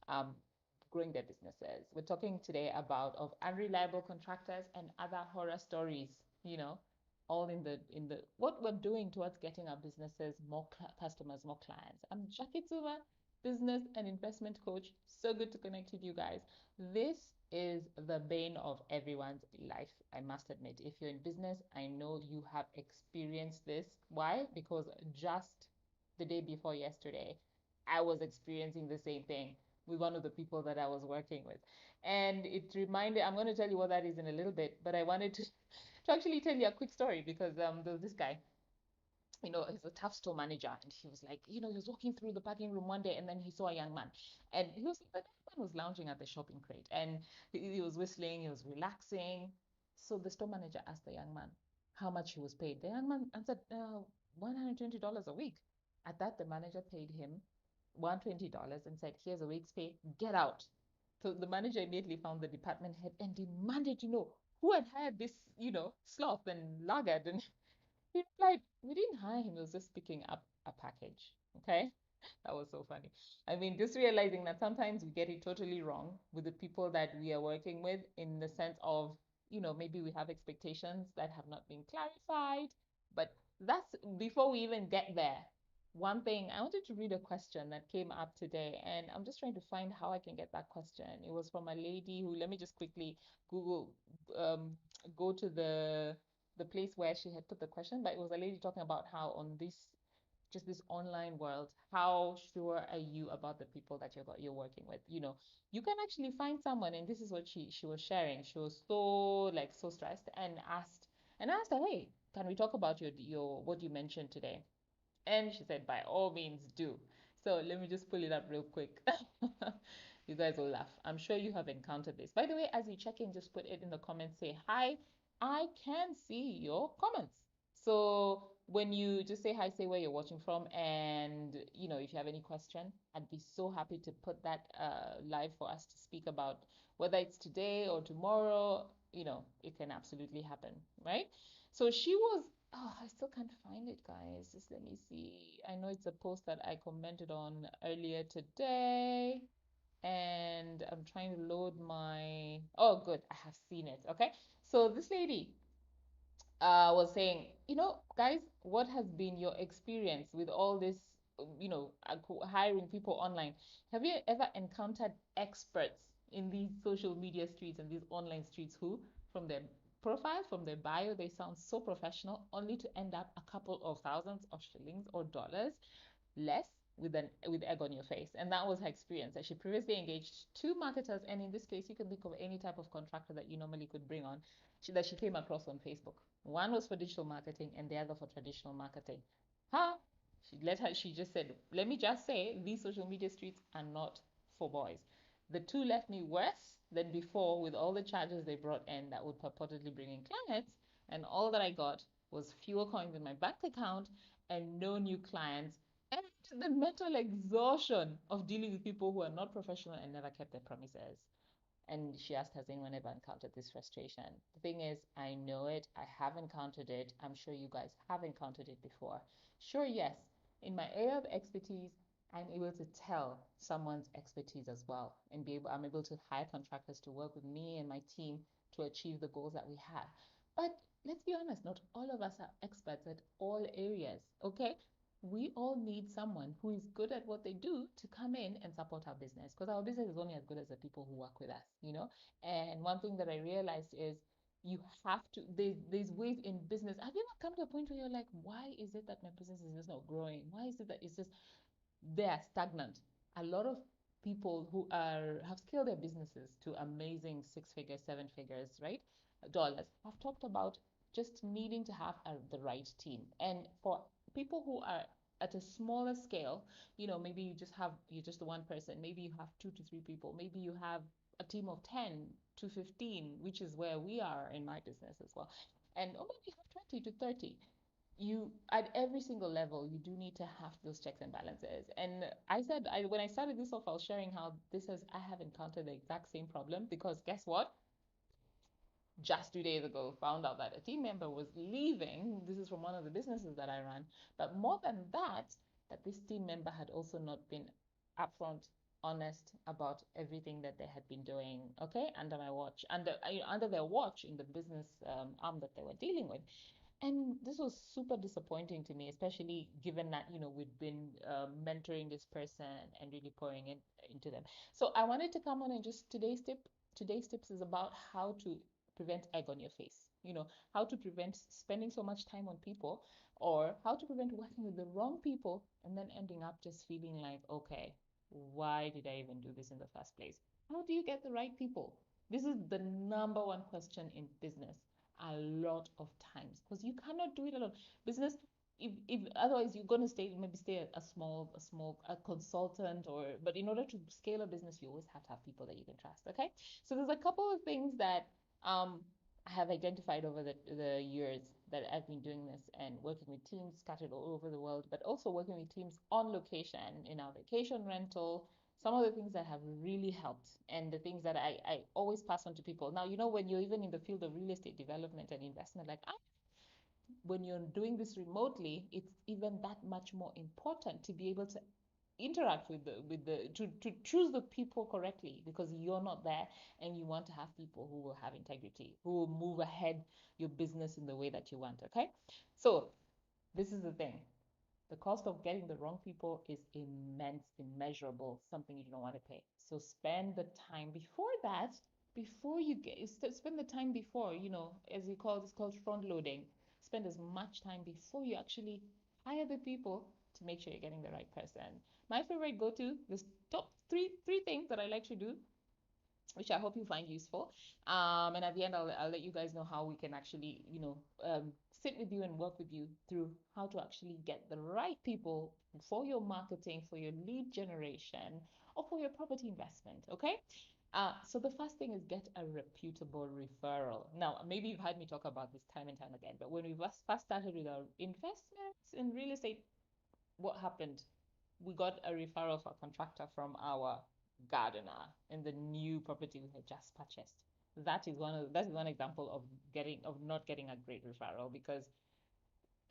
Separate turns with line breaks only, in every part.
um, growing their businesses. We're talking today about of unreliable contractors and other horror stories, all in the what we're doing towards getting our businesses more customers, more clients. I'm Jackie Tuma, business and investment coach. So good to connect with you guys. This is the bane of everyone's life, I must admit. If you're in business, I know you have experienced this. Why? Because just the day before yesterday, I was experiencing the same thing with one of the people that I was working with. And it reminded, I'm going to tell you what that is in a little bit, but I wanted to actually tell you a quick story because there was this guy, he's a tough store manager. And he was like, he was walking through the parking room one day and then he saw a young man. And the young man was lounging at the shopping crate and he was whistling, he was relaxing. So the store manager asked the young man how much he was paid. The young man answered, $120 a week. At that, the manager paid him $120 and said, here's a week's pay, get out. So the manager immediately found the department head and demanded to know who had hired this, sloth and laggard. And he replied, we didn't hire him, he was just picking up a package. Okay? That was so funny. I mean, just realizing that sometimes we get it totally wrong with the people that we are working with in the sense of, maybe we have expectations that have not been clarified. But that's before we even get there. One thing, I wanted to read a question that came up today, and I'm just trying to find how I can get that question. It was from a lady who, let me just quickly Google, go to the place where she had put the question, but it was a lady talking about how on this online world, how sure are you about the people that you're working with? You can actually find someone, and this is what she was sharing. She was so stressed and asked her, hey, can we talk about your what you mentioned today? And she said, by all means, do. So let me just pull it up real quick. You guys will laugh. I'm sure you have encountered this. By the way, as you check in, just put it in the comments. Say, hi, I can see your comments. So when you just say hi, say where you're watching from, and if you have any question, I'd be so happy to put that live for us to speak about, whether it's today or tomorrow. It can absolutely happen, right? So she was, oh, I still can't find it, guys. Just let me see. I know it's a post that I commented on earlier today, and I'm trying to load my. Oh, good. I have seen it. Okay. So this lady was saying, guys, what has been your experience with all this, hiring people online? Have you ever encountered experts in these social media streets and these online streets who, from their profile, from their bio, they sound so professional, only to end up a couple of thousands of shillings or dollars less with egg on your face? And that was her experience. That she previously engaged two marketers, and in this case, you can think of any type of contractor that you normally could bring on, that she came across on Facebook. One was for digital marketing, and the other for traditional marketing. Huh? She just said, let me just say, these social media streets are not for boys. The two left me worse than before with all the charges they brought in that would purportedly bring in clients, and all that I got was fewer coins in my bank account and no new clients, and the mental exhaustion of dealing with people who are not professional and never kept their promises. And she asked, has anyone ever encountered this frustration? The thing is, I know it. I have encountered it. I'm sure you guys have encountered it before. Sure, yes. In my area of expertise, I'm able to tell someone's expertise as well, and I'm able to hire contractors to work with me and my team to achieve the goals that we have. But let's be honest, not all of us are experts at all areas, okay? We all need someone who is good at what they do to come in and support our business, because our business is only as good as the people who work with us. And one thing that I realized is you have to, there's ways in business. Have you ever come to a point where you're like, why is it that my business is just not growing? Why is it that it's just they're stagnant? A lot of people who have scaled their businesses to amazing six figures, seven figures, right? Dollars have talked about just needing to have the right team. And for people who are at a smaller scale, maybe you're just the one person, maybe you have two to three people, maybe you have a team of 10 to 15, which is where we are in my business as well. And or maybe you have 20 to 30. You at every single level you do need to have those checks and balances. And when I started this off, I was sharing how I have encountered the exact same problem, because guess what, just 2 days ago found out that a team member was leaving. This is from one of the businesses that I run. But more than that, that this team member had also not been upfront honest about everything that they had been doing, okay, under my watch, under their watch in the business arm that they were dealing with. And this was super disappointing to me, especially given that, we'd been mentoring this person and really pouring into them. So I wanted to come on and just today's tips is about how to prevent egg on your face. How to prevent spending so much time on people, or how to prevent working with the wrong people and then ending up just feeling like, okay, why did I even do this in the first place? How do you get the right people? This is the number one question in business a lot of times, because you cannot do it alone. Business, if otherwise you're going to stay a consultant, but in order to scale a business, you always have to have people that you can trust. Okay, so there's a couple of things that I have identified over the years that I've been doing this and working with teams scattered all over the world, but also working with teams on location in our vacation rental. Some of the things that have really helped, and the things that I always pass on to people. Now, when you're even in the field of real estate development and investment, like when you're doing this remotely, it's even that much more important to be able to interact to choose the people correctly, because you're not there, and you want to have people who will have integrity, who will move ahead your business in the way that you want. Okay, so this is the thing. The cost of getting the wrong people is immense, immeasurable, something you don't want to pay. So spend the time before that, before you get, spend the time before, as you call it's called front loading. Spend as much time before you actually hire the people to make sure you're getting the right person. My favorite go-to, this top three things that I like to do, which I hope you find useful. And at the end, I'll let you guys know how we can actually, sit with you and work with you through how to actually get the right people for your marketing, for your lead generation, or for your property investment. Okay. So the first thing is get a reputable referral. Now, maybe you've heard me talk about this time and time again, but when we first started with our investments in real estate, what happened? We got a referral for a contractor from our gardener in the new property we had just purchased. That's one example of not getting a great referral, because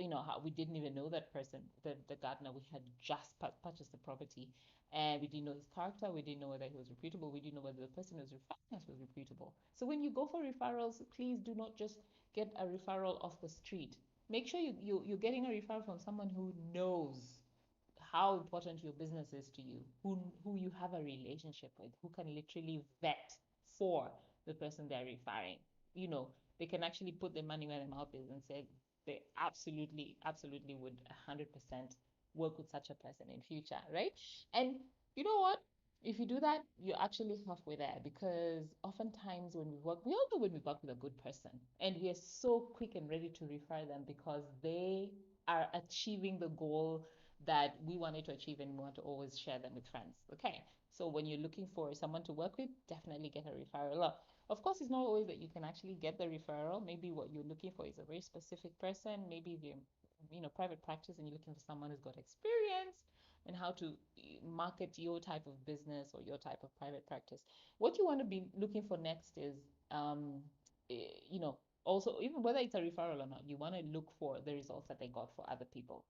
how we didn't even know that person, the gardener. We had just purchased the property, and we didn't know his character. We didn't know whether he was reputable. We didn't know whether the person who was referring us was reputable. So when you go for referrals, please do not just get a referral off the street. Make sure you're getting a referral from someone who knows how important your business is to you, who you have a relationship with, who can literally vet for the person they're referring. You know, they can actually put their money where their mouth is and say they absolutely, absolutely would 100% work with such a person in future, right? And you know what? If you do that, you're actually halfway there, because oftentimes we all know when we work with a good person, and we are so quick and ready to refer them because they are achieving the goal that we wanted to achieve, and we want to always share them with friends. Okay, so when you're looking for someone to work with, definitely get a referral. Of course, it's not always that you can actually get the referral. Maybe what you're looking for is a very specific person. Maybe if you're, private practice and you're looking for someone who's got experience and how to market your type of business or your type of private practice. What you want to be looking for next is, also, even whether it's a referral or not, you want to look for the results that they got for other people.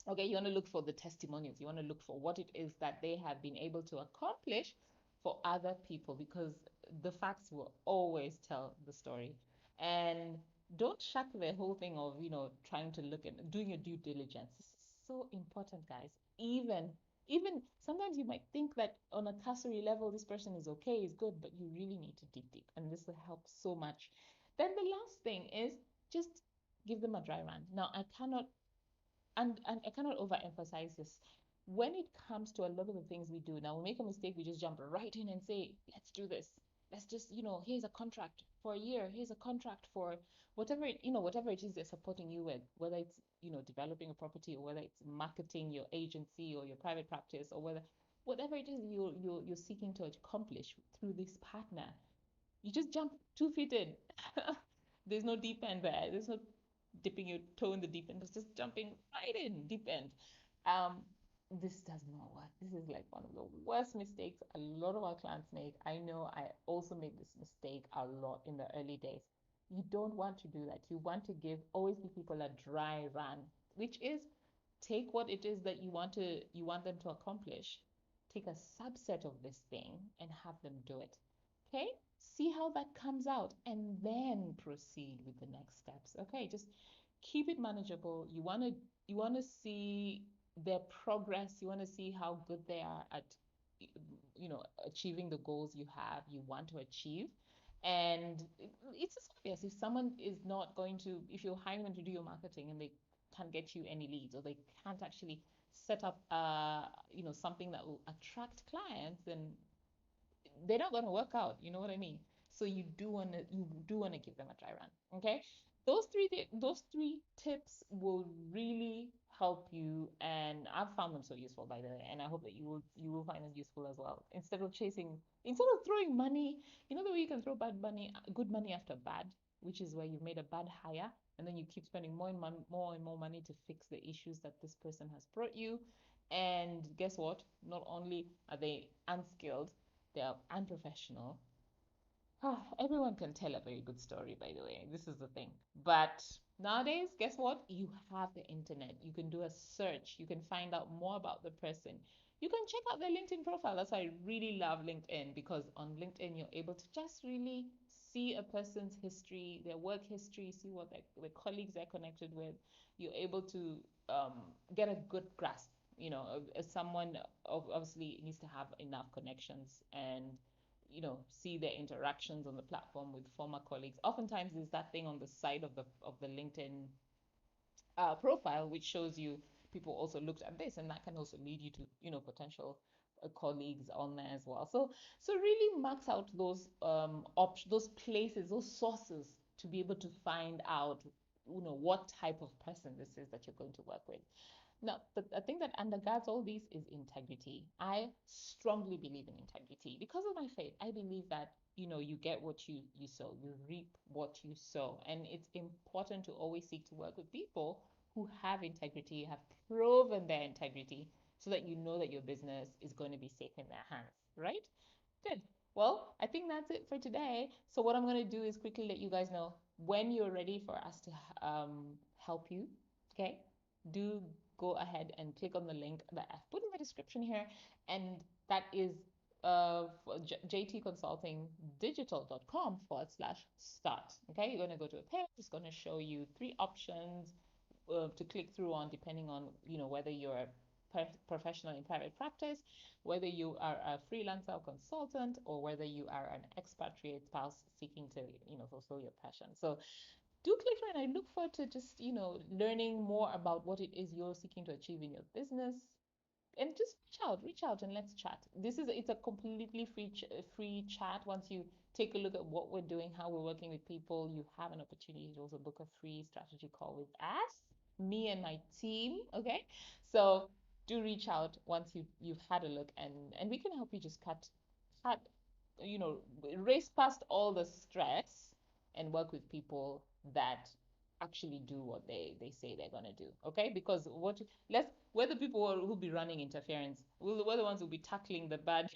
Okay, you want to look for the testimonials. You want to look for what it is that they have been able to accomplish for other people, because the facts will always tell the story. And don't shuck the whole thing of, trying to look at doing your due diligence. This is so important, guys. Even sometimes you might think that on a cursory level, this person is okay, is good, but you really need to dig deep. And this will help so much. Then the last thing is just give them a dry run. Now, and I cannot overemphasize this. When it comes to a lot of the things we do, now we make a mistake, we just jump right in and say, let's do this. Let's just, here's a contract for a year, here's a contract for whatever it is they're supporting you with, whether it's, developing a property, or whether it's marketing your agency or your private practice, or whatever it is you're seeking to accomplish through this partner. You just jump 2 feet in. There's no deep end there. There's no dipping your toe in the deep end. It's just jumping right in deep end. Um, this does not work. This is like one of the worst mistakes a lot of our clients make. I know I also made this mistake a lot in the early days. You don't want to do that. You want to always give people a dry run, which is take what it is that you want them to accomplish. take a subset of this thing and have them do it. Okay? See how that comes out and then proceed with the next steps. Okay? Just keep it manageable. You want to see their progress. You want to see how good they are at achieving the goals you want to achieve. And it's just obvious if someone is not going to, if you're hiring them to do your marketing and they can't get you any leads, or they can't actually set up something that will attract clients, then they're not going to work out. You know what I mean? So you do want to give them a dry run. Okay, those three tips will really help you, and I've found them so useful, by the way, and I hope that you will find them useful as well. Instead of throwing money, the way you can throw good money after bad, which is where you've made a bad hire, and then you keep spending more and more money to fix the issues that this person has brought you. And guess what? Not only are they unskilled, they are unprofessional. Everyone can tell a very good story, by the way. This is the thing. But nowadays, guess what? You have the internet. You can do a search. You can find out more about the person. You can check out their LinkedIn profile. That's why I really love LinkedIn, because on LinkedIn, you're able to just really see a person's history, their work history, see what the colleagues they're connected with. You're able to get a good grasp. As someone obviously needs to have enough connections and see their interactions on the platform with former colleagues. Oftentimes there's that thing on the side of the LinkedIn profile which shows you people also looked at this, and that can also lead you to potential colleagues on there as well. So really max out those places, those sources, to be able to find out what type of person this is that you're going to work with. Now, the thing that undergirds all this is integrity. I strongly believe in integrity because of my faith. I believe that you get what you sow, you reap what you sow, and it's important to always seek to work with people who have integrity, have proven their integrity, so that you know that your business is going to be safe in their hands, right? Good. Well, I think that's it for today. So what I'm going to do is quickly let you guys know when you're ready for us to help you. Okay? Do go ahead and click on the link that I've put in the description here, and that is jtconsultingdigital.com/start. Okay? You're going to go to a page. It's going to show you three options to click through on, depending on whether you're a professional in private practice, whether you are a freelancer or consultant, or whether you are an expatriate spouse seeking to fulfill your passion. So do click on it. I look forward to just learning more about what it is you're seeking to achieve in your business, and just reach out and let's chat. It's a completely free chat. Once you take a look at what we're doing, how we're working with people, you have an opportunity to also book a free strategy call with us, me and my team. Okay, so do reach out once you've had a look, and we can help you just cut you know race past all the stress and work with people that actually do what they say they're going to do. Okay, because we're the people who'll be running interference. We're the ones who'll be tackling the bad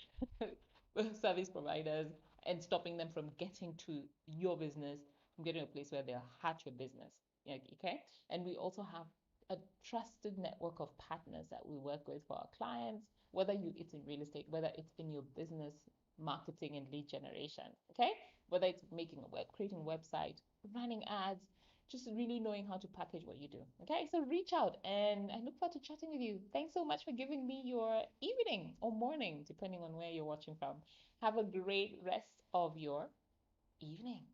service providers and stopping them from getting to your business, from getting to a place where they'll hatch your business. Yeah, okay, and we also have a trusted network of partners that we work with for our clients, whether it's in real estate, whether it's in your business marketing and lead generation. Okay, whether it's creating a website, running ads, just really knowing how to package what you do. Okay, so reach out, and I look forward to chatting with you. Thanks so much for giving me your evening or morning, depending on where you're watching from. Have a great rest of your evening.